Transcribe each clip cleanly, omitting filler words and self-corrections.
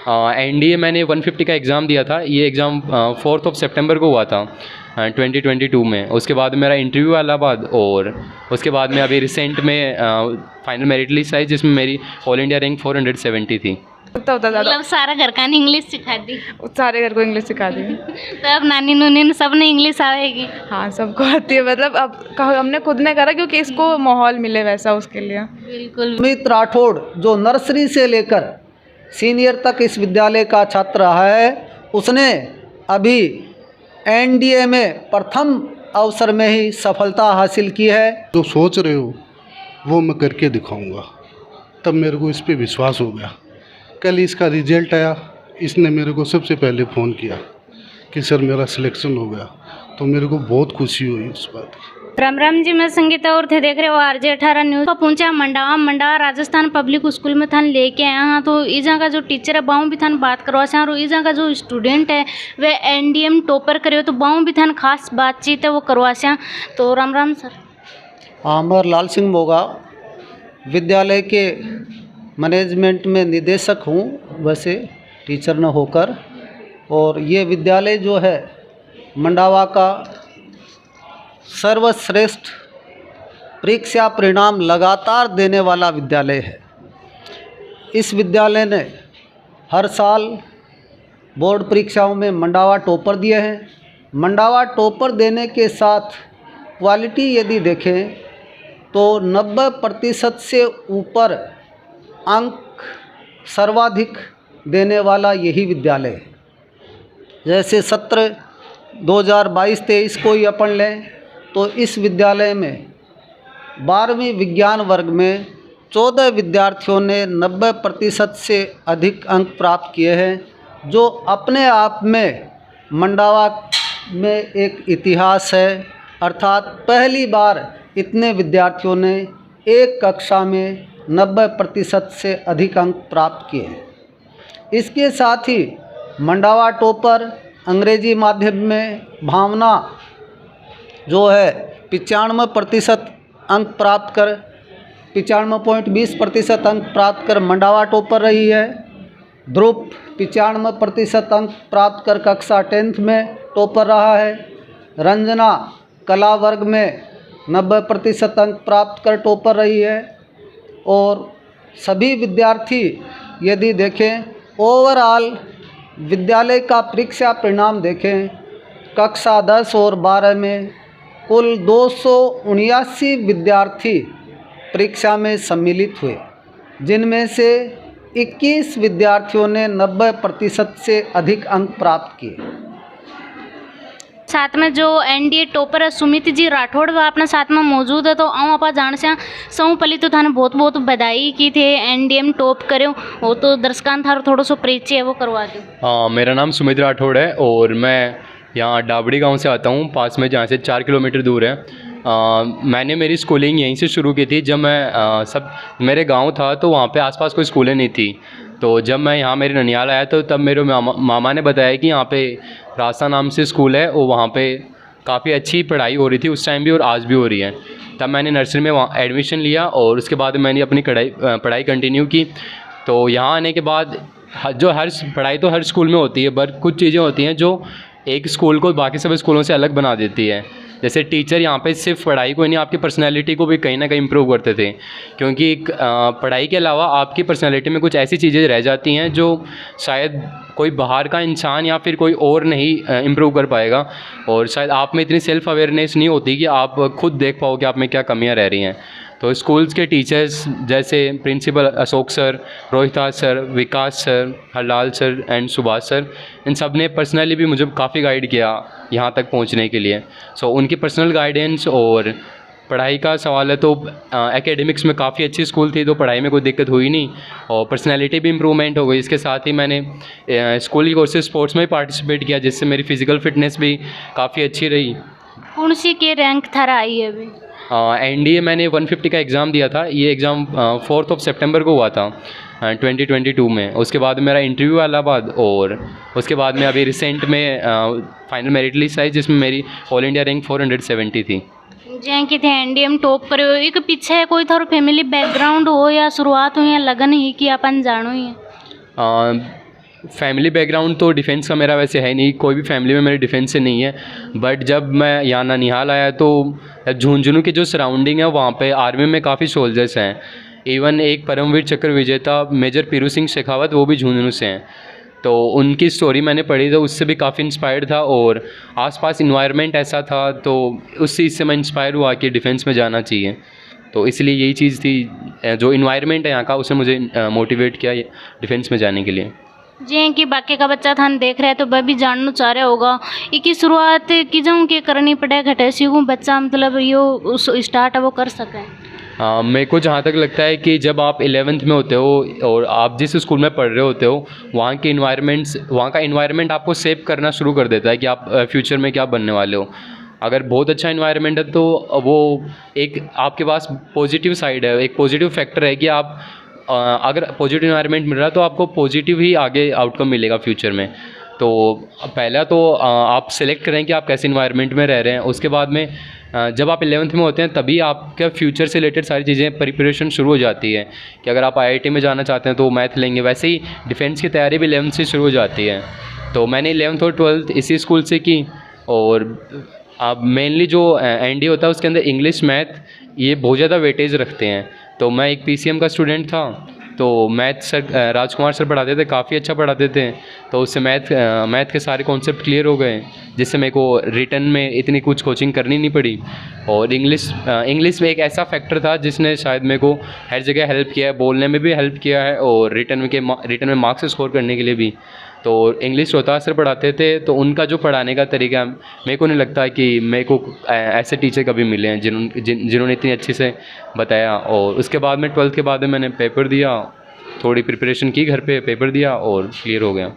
NDA मैंने 150 का exam दिया था। ये एग्ज़ाम 4 सितंबर को हुआ था 2022 में। उसके बाद मेरा इंटरव्यू इलाहाबाद, और उसके बाद में अभी रिसेंट में फाइनल मेरिट लिस्ट आई जिसमें मेरी ऑल इंडिया रैंक 470 थी। उतना ज़्यादा मतलब सारा घर का इंग्लिश सिखा दी। सारे घर को इंग्लिश सिखा दी। तो अब नानी नूनी सब ने इंग्लिश आएगी। हाँ, सबको आती है। मतलब अब हमने खुद ने करा क्योंकि इसको माहौल मिले वैसा उसके लिए। बिल्कुल। सुमित राठौड़ जो नर्सरी से लेकर सीनियर तक इस विद्यालय का छात्र रहा है, उसने अभी एनडीए में प्रथम अवसर में ही सफलता हासिल की है। जो सोच रहे हो वो मैं करके दिखाऊंगा, तब मेरे को इस पे विश्वास हो गया। कल इसका रिजल्ट आया, इसने मेरे को सबसे पहले फ़ोन किया कि सर मेरा सिलेक्शन हो गया, तो मेरे को बहुत खुशी हुई उस बात की। राम राम जी, मैं संगीता और थे देख रहे हो RJ 18 न्यूज़। तो पहुंचा मंडावा राजस्थान पब्लिक स्कूल में थान लेके आया हाँ। तो इजा का जो टीचर है बाऊ भी थान बात करवा से, और इजा का जो स्टूडेंट है वे एनडीएम टॉपर करे, तो बाऊ भी थान खास बातचीत है वो करवा से। तो राम राम सर। आमर लाल सिंह मोगा विद्यालय के मैनेजमेंट में निदेशक हूँ, वैसे टीचर न होकर। और ये विद्यालय जो है मंडावा का सर्वश्रेष्ठ परीक्षा परिणाम लगातार देने वाला विद्यालय है। इस विद्यालय ने हर साल बोर्ड परीक्षाओं में मंडावा टॉपर दिए हैं। मंडावा टॉपर देने के साथ क्वालिटी यदि देखें तो 90% से ऊपर अंक सर्वाधिक देने वाला यही विद्यालय है। जैसे सत्र 2022-23 को ही अपन लें तो इस विद्यालय में 12वीं विज्ञान वर्ग में 14 विद्यार्थियों ने 90% से अधिक अंक प्राप्त किए हैं, जो अपने आप में मंडावा में एक इतिहास है। अर्थात पहली बार इतने विद्यार्थियों ने एक कक्षा में 90% से अधिक अंक प्राप्त किए हैं। इसके साथ ही मंडावा टॉपर अंग्रेजी माध्यम में भावना जो है 95% अंक प्राप्त कर 95.20% अंक प्राप्त कर मंडावा टॉपर रही है। ध्रुव 95% अंक प्राप्त कर कक्षा 10th में टॉपर रहा है। रंजना कला वर्ग में 90% अंक प्राप्त कर टॉपर रही है। और सभी विद्यार्थी यदि देखें ओवरऑल विद्यालय का परीक्षा परिणाम देखें, कक्षा 10 और 12 में कुल 279 विद्यार्थी परीक्षा में सम्मिलित हुए, जिनमें से 21 विद्यार्थियों ने 90% से अधिक अंक प्राप्त किए। साथ में जो एनडीए टॉपर है सुमित जी राठौड़ वह अपने साथ में मौजूद है। तो आऊँ आप जान से सौ पली तो थाने बहुत बहुत बधाई की थे एनडीएम टॉप करे वो, तो दर्शकान थारो थोड़ा सो परिचय है वो करवा दो। हाँ, मेरा नाम सुमित राठौड़ है और मैं यहाँ डाबड़ी गांव से आता हूँ, पास में जहाँ से 4 किलोमीटर दूर है। मैंने मेरी स्कूलिंग यहीं से शुरू की थी। जब मैं मेरे गांव था तो वहाँ पे आसपास कोई स्कूलें नहीं थी। तो जब मैं यहाँ मेरे ननियाल आया तो तब मेरे मामा ने बताया कि यहाँ पे रास्ता नाम से स्कूल है और वहाँ पे काफ़ी अच्छी पढ़ाई हो रही थी उस टाइम भी और आज भी हो रही है। तब मैंने नर्सरी में वहाँ एडमिशन लिया और उसके बाद मैंने अपनी पढ़ाई कंटिन्यू की। तो यहाँ आने के बाद जो हर पढ़ाई तो हर स्कूल में होती है, बट कुछ चीज़ें होती हैं जो एक स्कूल को बाकी सब स्कूलों से अलग बना देती है। जैसे टीचर यहाँ पे सिर्फ पढ़ाई को नहीं, आपकी पर्सनैलिटी को भी कहीं ना कहीं इम्प्रूव करते थे, क्योंकि पढ़ाई के अलावा आपकी पर्सनैलिटी में कुछ ऐसी चीज़ें रह जाती हैं जो शायद कोई बाहर का इंसान या फिर कोई और नहीं इम्प्रूव कर पाएगा। और शायद आप में इतनी सेल्फ अवेयरनेस नहीं होती कि आप खुद देख पाओ कि आप में क्या कमियाँ रह रही हैं। तो स्कूल्स के टीचर्स जैसे प्रिंसिपल अशोक सर, रोहिताज sir, Vikas sir, Harlal sir and Subhash sir, इन सब ने पर्सनली भी मुझे काफ़ी गाइड किया यहाँ तक पहुँचने के लिए। सो उनकी पर्सनल गाइडेंस और पढ़ाई का सवाल है तो एकेडमिक्स में काफ़ी अच्छी स्कूल थी, तो पढ़ाई में कोई दिक्कत हुई नहीं और पर्सनैलिटी भी इम्प्रूवमेंट हो गई। इसके साथ ही मैंने स्कूल की कोर्सेज स्पोर्ट्स में पार्टिसिपेट किया, जिससे मेरी फ़िज़िकल फिटनेस भी काफ़ी अच्छी रही। कौन सी के रैंक थारा आई है अभी? एनडीए मैंने 150 का एग्ज़ाम दिया था। ये एग्ज़ाम 4 सितंबर को हुआ था 2022 में। उसके बाद मेरा इंटरव्यू इलाहाबाद, और उसके बाद में अभी रिसेंट में फाइनल मेरिट लिस्ट आई जिसमें मेरी ऑल इंडिया रैंक 470 थी। जैन की थे एनडीएम टॉप करे हो, एक पीछे कोई थारो फैमिली बैकग्राउंड हो या शुरुआत हो या लगन ही कि अपन जानो ही है? फैमिली बैकग्राउंड तो डिफेंस का मेरा वैसे है नहीं, कोई भी फैमिली में मेरे डिफेंस से नहीं है। बट जब मैं यहाँ ननिहाल आया तो झुंझुनू की जो सराउंडिंग है वहाँ पे आर्मी में काफ़ी सोल्जर्स हैं। इवन एक परमवीर चक्र विजेता मेजर पीरू सिंह शेखावत वो भी झुंझुनू से हैं। तो उनकी स्टोरी मैंने पढ़ी तो उससे भी काफ़ी इंस्पायर्ड था, और आसपास इन्वायरमेंट ऐसा था तो उस चीज़ से मैं इंस्पायर हुआ कि डिफेंस में जाना चाहिए। तो इसलिए यही चीज़ थी, जो इन्वायरमेंट है यहाँ का उसने मुझे मोटिवेट किया डिफेंस में जाने के लिए। जी कि बाकी का बच्चा थान देख रहा है तो वह भी जानना चाह रहा होगा इसकी शुरुआत की जाऊँ कि करनी पड़े घटे सीखूँ बच्चा मतलब यो उस स्टार्ट है वो कर सके। मेरे को जहाँ तक लगता है कि जब आप 11th में होते हो और आप जिस स्कूल में पढ़ रहे होते हो वहाँ का इन्वायरमेंट आपको सेव करना शुरू कर देता है कि आप फ्यूचर में क्या बनने वाले हो। अगर बहुत अच्छा इन्वायरमेंट है तो वो एक आपके पास पॉजिटिव साइड है, एक पॉजिटिव फैक्टर है कि आप अगर पॉजिटिव इन्वायरमेंट मिल रहा है तो आपको पॉजिटिव ही आगे आउटकम मिलेगा फ्यूचर में। तो पहला तो आप सेलेक्ट करें कि आप कैसे इन्वायरमेंट में रह रहे हैं। उसके बाद में जब आप 11th में होते हैं तभी आपके फ्यूचर से रिलेटेड सारी चीज़ें प्रिपरेशन शुरू हो जाती है कि अगर आप IIT में जाना चाहते हैं तो मैथ लेंगे। वैसे ही डिफेंस की तैयारी भी 11th से शुरू हो जाती है। तो मैंने 11th और 12th इसी स्कूल से की, और अब मेनली जो ND होता है उसके अंदर इंग्लिश मैथ ये बहुत ज़्यादा वेटेज रखते हैं। तो मैं एक PCM का स्टूडेंट था, तो मैथ सर राजकुमार सर पढ़ाते थे, काफ़ी अच्छा पढ़ाते थे। तो उससे मैथ के सारे कॉन्सेप्ट क्लियर हो गए, जिससे मेरे को रिटन में इतनी कुछ कोचिंग करनी नहीं पड़ी। और इंग्लिश में एक ऐसा फैक्टर था जिसने शायद मेरे को हर जगह हेल्प किया है, बोलने में भी हेल्प किया है और रिटन में मार्क्स स्कोर करने के लिए भी। तो इंग्लिश रोहतास सर पढ़ाते थे, तो उनका जो पढ़ाने का तरीका मेरे को नहीं लगता कि मेरे को ऐसे टीचर कभी मिले हैं जिन्होंने इतनी अच्छे से बताया। और उसके बाद में 12th के बाद में मैंने पेपर दिया, थोड़ी प्रिपरेशन की घर पे, पेपर दिया और क्लियर हो गया।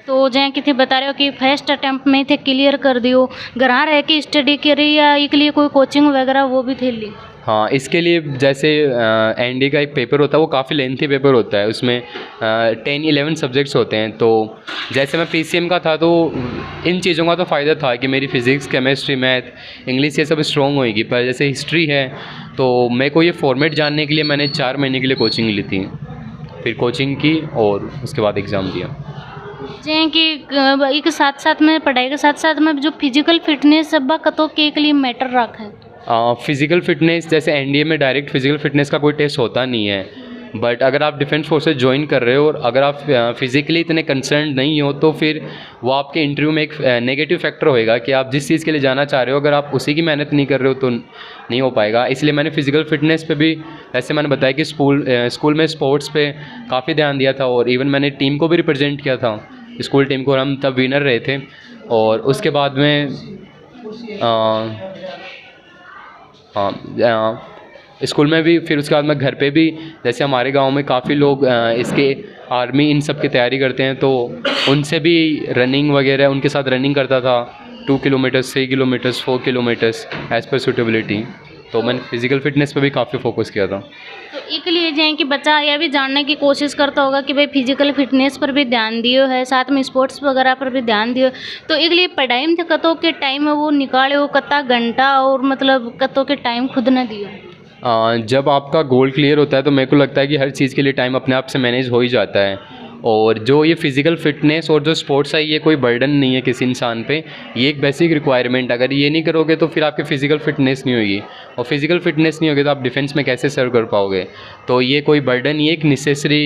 तो जैसे कि थे बता रहे हो कि फर्स्ट अटैम्प्ट में थे क्लियर कर दियो, घर रह के स्टडी करी या इसके लिए कोई कोचिंग वगैरह वो भी थे ली? हाँ, इसके लिए जैसे ND का एक पेपर होता है वो काफ़ी लेंथी पेपर होता है, उसमें 10-11 सब्जेक्ट्स होते हैं। तो जैसे मैं PCM का था तो इन चीज़ों का तो फ़ायदा था कि मेरी फ़िज़िक्स, केमिस्ट्री, मैथ, इंग्लिश ये सब स्ट्रॉन्ग होएगी। पर जैसे हिस्ट्री है तो मेरे को ये फॉर्मेट जानने के लिए मैंने 4 महीने के लिए कोचिंग ली थी, फिर कोचिंग की और उसके बाद एग्ज़ाम दिया। जैसे कि एक साथ साथ में पढ़ाई के साथ साथ में जो फिजिकल फिटनेस सब कतो के लिए मैटर रखा है? फ़िज़िकल फ़िटनेस जैसे NDA में डायरेक्ट फ़िज़िकल फ़िटनेस का कोई टेस्ट होता नहीं है, बट अगर आप डिफेंस फोर्सेस ज्वाइन कर रहे हो और अगर आप फिज़िकली इतने कंसर्न नहीं हो तो फिर वो आपके इंटरव्यू में एक नेगेटिव फैक्टर होएगा कि आप जिस चीज़ के लिए जाना चाह रहे हो अगर आप उसी की मेहनत नहीं कर रहे हो तो नहीं हो पाएगा। इसलिए मैंने फ़िज़िकल फ़िटनेस पे भी, जैसे मैंने बताया कि स्कूल में स्पोर्ट्स पे काफ़ी ध्यान दिया था, और इवन मैंने टीम को भी रिप्रेजेंट किया था, स्कूल टीम को, और हम तब विनर रहे थे। और उसके बाद में स्कूल में भी, फिर उसके बाद मैं घर पे भी, जैसे हमारे गांव में काफ़ी लोग इसके आर्मी इन सब की तैयारी करते हैं, तो उनसे भी रनिंग वगैरह उनके साथ रनिंग करता था, 2 kilometre, 3 kilometre, 4 kilometre as per suitability. तो मैंने फ़िज़िकल फ़िटनेस पे भी काफ़ी फोकस किया था। तो एक लिए जाए कि बच्चा यह भी जानने की कोशिश करता होगा कि भाई फिजिकल फिटनेस पर भी ध्यान दियो है, साथ में स्पोर्ट्स वगैरह पर भी ध्यान दियो, तो एक लिए पढ़ाई में कतों के टाइम में वो निकाले हो कत्ता घंटा और मतलब कतों के टाइम खुद न दियो? जब आपका गोल क्लियर होता है तो मेरे को लगता है कि हर चीज़ के लिए टाइम अपने आप से मैनेज हो ही जाता है। और जो ये फ़िज़िकल फ़िटनेस और जो स्पोर्ट्स है ये कोई बर्डन नहीं है किसी इंसान पे, ये एक बेसिक रिक्वायरमेंट। अगर ये नहीं करोगे तो फिर आपकी फ़िज़िकल फ़िटनेस नहीं होगी, और फ़िज़िकल फ़िटनेस नहीं होगी तो आप डिफेंस में कैसे सर्व कर पाओगे। तो ये कोई बर्डन, ये एक नेसेसरी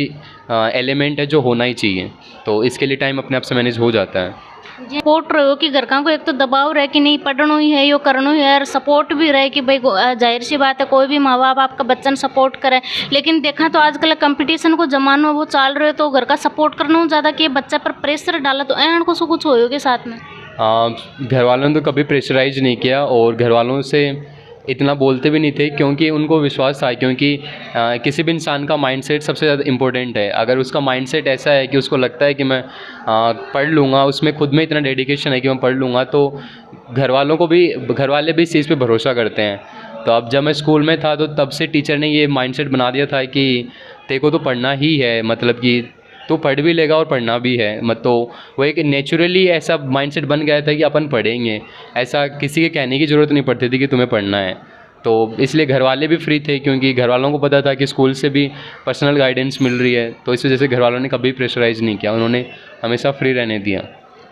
एलिमेंट है जो होना ही चाहिए। तो इसके लिए टाइम अपने आप से मैनेज हो जाता है। सपोर्ट रहो कि घर का को एक तो दबाव रहे कि नहीं पढ़ना ही है, यो करना ही है, और सपोर्ट भी रहे कि भाई जाहिर सी बात है कोई भी माँ बाप आपका बच्चन सपोर्ट करे। लेकिन देखा तो आजकल कंपटीशन को जमाना वो चाल रहे, तो घर का सपोर्ट करना ज़्यादा कि बच्चा पर प्रेशर डाला तो एंड को सो कुछ हो के साथ में। घर वालों ने तो कभी प्रेशराइज नहीं किया, और घर वालों से इतना बोलते भी नहीं थे, क्योंकि उनको विश्वास था, क्योंकि किसी भी इंसान का माइंडसेट सबसे ज़्यादा इम्पोर्टेंट है। अगर उसका माइंडसेट ऐसा है कि उसको लगता है कि मैं पढ़ लूँगा, उसमें खुद में इतना डेडिकेशन है कि मैं पढ़ लूँगा, तो घर वाले भी इस चीज़ पे भरोसा करते हैं। तो अब जब मैं स्कूल में था तो तब से टीचर ने ये माइंडसेट बना दिया था कि तेरे को तो पढ़ना ही है, मतलब कि तो पढ़ भी लेगा और पढ़ना भी है। तो वो एक नेचुरली ऐसा माइंडसेट बन गया था कि अपन पढ़ेंगे, ऐसा किसी के कहने की ज़रूरत नहीं पड़ती थी कि तुम्हें पढ़ना है। तो इसलिए घर वाले भी फ्री थे, क्योंकि घर वालों को पता था कि स्कूल से भी पर्सनल गाइडेंस मिल रही है, तो इस वजह से घर वालों ने कभी प्रेशराइज़ नहीं किया, उन्होंने हमेशा फ्री रहने दिया।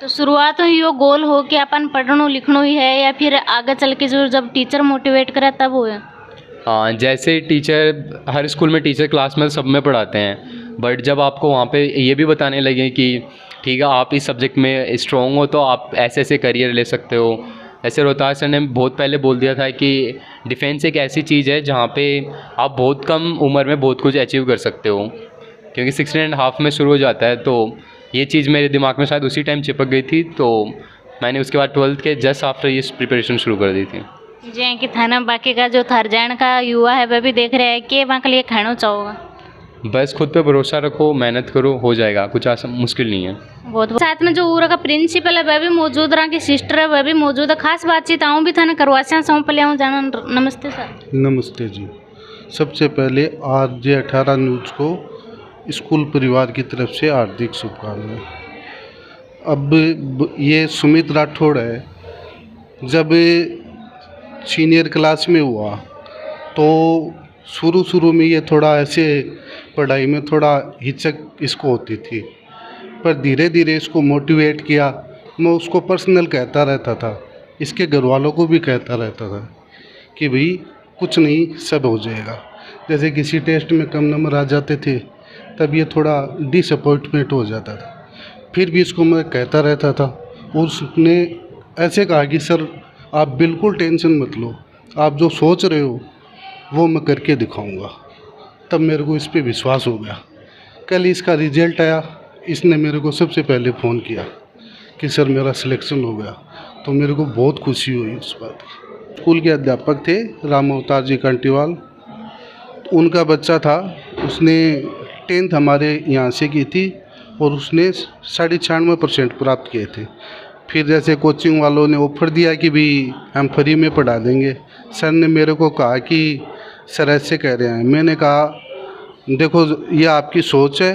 तो शुरुआत ही यो गोल हो कि अपन पढ़नो लिखनो ही है, या फिर आगे चल के जो जब टीचर मोटिवेट करे तब हो? हाँ, जैसे टीचर हर स्कूल में टीचर क्लास में सब में पढ़ाते हैं, बट जब आपको वहाँ पे ये भी बताने लगे कि ठीक है आप इस सब्जेक्ट में स्ट्रॉन्ग हो तो आप ऐसे ऐसे करियर ले सकते हो। ऐसे रोहताज सर ने बहुत पहले बोल दिया था कि डिफेंस एक ऐसी चीज़ है जहाँ पे आप बहुत कम उम्र में बहुत कुछ अचीव कर सकते हो, क्योंकि 16.5 में शुरू हो जाता है। तो ये चीज़ मेरे दिमाग में शायद उसी टाइम चिपक गई थी, तो मैंने उसके बाद 12th के जस्ट आफ्टर ये प्रिपरेशन शुरू कर दी थी। जी कि थाना बाकी का जो थरजैन का युवा है वह भी देख रहे हैं कि वहाँ के लिए खाना चाहोगा? बस खुद पे भरोसा रखो, मेहनत करो, हो जाएगा, कुछ मुश्किल नहीं है। बहुत साथ में जो उरा का प्रिंसिपल है वह भी मौजूद रहा, की सिस्टर है वह भी मौजूद है। खास बातचीत आऊँ भी थाना करवासियाँ सौंप ले आऊँ जाना। नमस्ते सर। नमस्ते जी। सबसे पहले RJ18 न्यूज़ को स्कूल परिवार की तरफ से हार्दिक शुभकामनाएं। अब ये सुमित राठौड़ है, जब सीनियर क्लास में हुआ तो शुरू में ये थोड़ा ऐसे पढ़ाई में थोड़ा हिचक इसको होती थी, पर धीरे धीरे इसको मोटिवेट किया। मैं उसको पर्सनल कहता रहता था, इसके घर वालों को भी कहता रहता था कि भाई कुछ नहीं, सब हो जाएगा। जैसे किसी टेस्ट में कम नंबर आ जाते थे तब ये थोड़ा डिसअपॉइंटमेंट हो जाता था, फिर भी इसको मैं कहता रहता था। उसने ऐसे कहा कि सर आप बिल्कुल टेंशन मत लो, आप जो सोच रहे हो वो मैं करके दिखाऊंगा। तब मेरे को इस पे विश्वास हो गया। कल इसका रिजल्ट आया, इसने मेरे को सबसे पहले फ़ोन किया कि सर मेरा सिलेक्शन हो गया, तो मेरे को बहुत खुशी हुई उस बात की। स्कूल के अध्यापक थे राम अवतार जी कंटीवाल, उनका बच्चा था, उसने 10th हमारे यहाँ से की थी और उसने 96% प्राप्त किए थे। फिर जैसे कोचिंग वालों ने ऑफ़र दिया कि भी हम फ्री में पढ़ा देंगे। सर ने मेरे को कहा कि सर ऐसे कह रहे हैं। मैंने कहा देखो ये आपकी सोच है,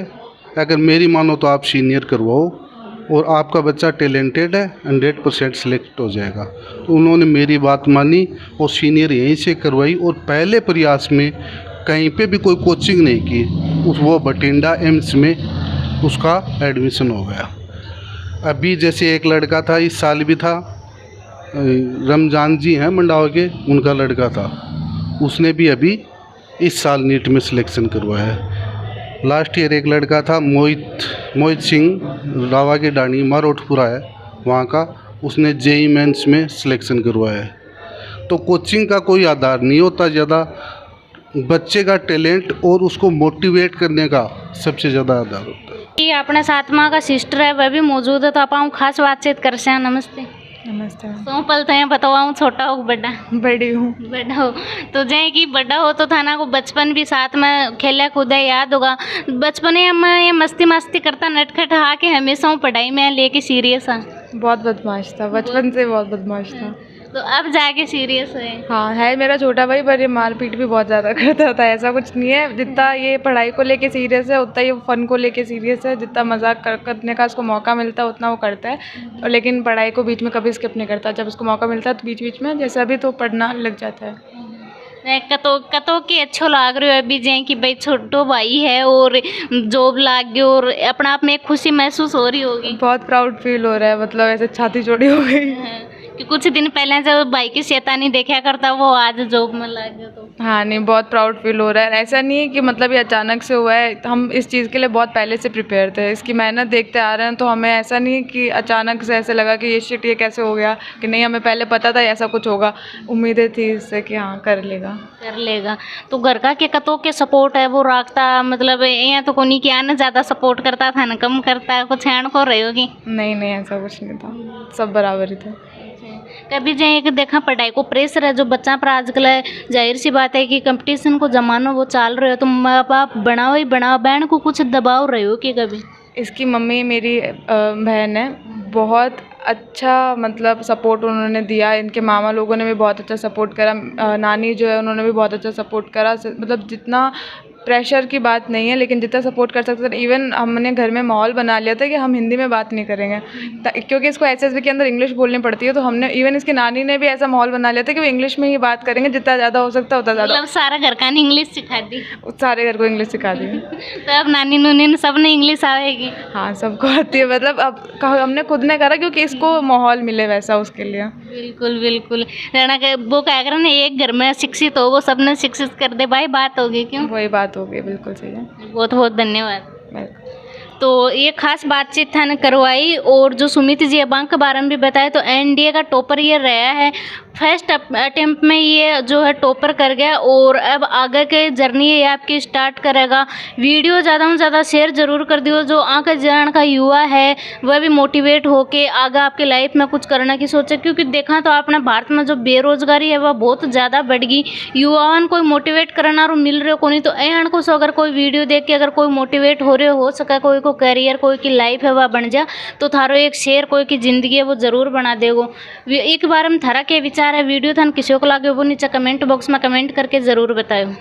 अगर मेरी मानो तो आप सीनियर करवाओ और आपका बच्चा टैलेंटेड है, 100% सिलेक्ट हो जाएगा। तो उन्होंने मेरी बात मानी और सीनियर यहीं से करवाई और पहले प्रयास में कहीं पे भी कोई कोचिंग नहीं की, वो बठिंडा एम्स में उसका एडमिशन हो गया। अभी जैसे एक लड़का था, इस साल भी था, रमजान जी हैं मंडावा के, उनका लड़का था, उसने भी अभी इस साल नीट में सिलेक्शन करवाया है। लास्ट ईयर एक लड़का था मोहित सिंह, रावा के डानी मारोटपुरा है वहाँ का, उसने JEE मेंस में सिलेक्शन करवाया है। तो कोचिंग का कोई आधार नहीं होता, ज़्यादा बच्चे का टैलेंट और उसको मोटिवेट करने का सबसे ज़्यादा आधार होता है। कि अपने साथ माँ का सिस्टर है वह भी मौजूद है, तो आप खास बातचीत कर से। नमस्ते। नमस्ते। सो पलते हैं बताओ, छोटा हो बड़ा? बड़ी हूँ। बड़ा हो तो जय कि बड़ा हो तो थाना को बचपन भी साथ में खेला कूदा याद होगा। बचपन में ये मस्ती करता नटखट हा के हमेशा पढ़ाई में लेके सीरियस है? बहुत बदमाश था, बचपन से बहुत बदमाश था। तो अब जाके सीरियस है? हाँ है मेरा छोटा भाई, पर ये मारपीट भी बहुत ज़्यादा करता था। ऐसा कुछ नहीं है, जितना ये पढ़ाई को लेके सीरियस है उतना ये फ़न को लेके सीरियस है। जितना मजाक करने का उसको मौका मिलता है उतना वो करता है, और लेकिन पढ़ाई को बीच में कभी स्किप नहीं करता। जब उसको मौका मिलता है तो बीच में जैसे अभी तो पढ़ना लग जाता है। कतो के अच्छो लाग रहे हो अभी जे कि भाई छोटो भाई है और जॉब लाग गयो और अपने आप में एक खुशी महसूस हो रही होगी? बहुत प्राउड फील हो रहा है, मतलब ऐसे छाती चौड़ी हो गई कि कुछ दिन पहले जब भाई की शैतानी देखा करता वो आज जॉब में लग गया। तो हाँ नहीं, बहुत प्राउड फील हो रहा है। ऐसा नहीं है कि मतलब ये अचानक से हुआ है, हम इस चीज़ के लिए बहुत पहले से प्रिपेयर थे, इसकी मेहनत देखते आ रहे हैं। तो हमें ऐसा नहीं है कि अचानक से ऐसे लगा कि ये शिट ये कैसे हो गया, कि नहीं हमें पहले पता था ऐसा कुछ होगा, उम्मीदें थी इससे कि हाँ कर लेगा। तो घर का के कतो के सपोर्ट है वो रखता, मतलब यहाँ तो कोनी क्या ना ज़्यादा सपोर्ट करता था ना कम करता, कुछ हैंड को रही होगी? नहीं ऐसा कुछ नहीं था, सब बराबर ही थे। कभी जाए कि देखा पढ़ाई को प्रेशर है जो बच्चा पर आजकल है, जाहिर सी बात है कि कंपटीशन को जमाना वो चाल रहे हो, तो माँ बाप बनाओ ही बनाओ, बहन को कुछ दबाव रहे हो कि कभी? इसकी मम्मी मेरी बहन है, बहुत अच्छा मतलब सपोर्ट उन्होंने दिया। इनके मामा लोगों ने भी बहुत अच्छा सपोर्ट करा, नानी जो है उन्होंने भी बहुत अच्छा सपोर्ट करा। मतलब जितना प्रेशर की बात नहीं है, लेकिन जितना सपोर्ट कर सकते थे। इवन हमने घर में माहौल बना लिया था कि हम हिंदी में बात नहीं करेंगे, क्योंकि इसको एसएसबी के अंदर इंग्लिश बोलनी पड़ती है। तो हमने इवन इसकी नानी ने भी ऐसा माहौल बना लिया था कि वो इंग्लिश में ही बात करेंगे, जितना ज़्यादा हो सकता है उतना ज़्यादा। मतलब सारा घर का इंग्लिश सिखा दी? सारे घर को इंग्लिश सिखा दी। तो अब नानी नूनी सब ने इंग्लिश आएगी? हाँ, सबको आती है। मतलब अब हमने खुद ने करा, क्योंकि इसको माहौल मिले वैसा उसके लिए। बिल्कुल बिल्कुल। रहना के वो क्या कर रहे एक घर में शिक्षित हो, वो सबने शिक्षित कर दे भाई, बात होगी क्यों? वही बात हो गई, बिल्कुल सही है। बहुत बहुत धन्यवाद। वेलकम। तो ये खास बातचीत था ने करवाई, और जो सुमित जी अबांग के बारे में भी बताया, तो एनडीए का टॉपर ये रहा है। फर्स्ट अटेम्प्ट में ये जो है टॉपर कर गया, और अब आगे के जर्नी ये आपकी स्टार्ट करेगा। वीडियो ज़्यादा से ज़्यादा शेयर ज़रूर कर दियो, जो आगे जाने का युवा है वह भी मोटिवेट होके आगे आपकी लाइफ में कुछ करने की सोचे। क्योंकि देखा तो आपने भारत में जो बेरोजगारी है वह बहुत ज़्यादा बढ़ गई, युवाओं कोई मोटिवेट करना और मिल रहे को नहीं। तो एन को अगर कोई वीडियो देख के अगर कोई मोटिवेट हो रहे हो सका, कोई को करियर, कोई की लाइफ है वह बन जा, तो थारो एक शेयर कोई की ज़िंदगी है वो ज़रूर बना देगो। एक बार हम थारा के विचार है वीडियो था किसी को लागे वो नीचे कमेंट बॉक्स में कमेंट करके ज़रूर बताओ।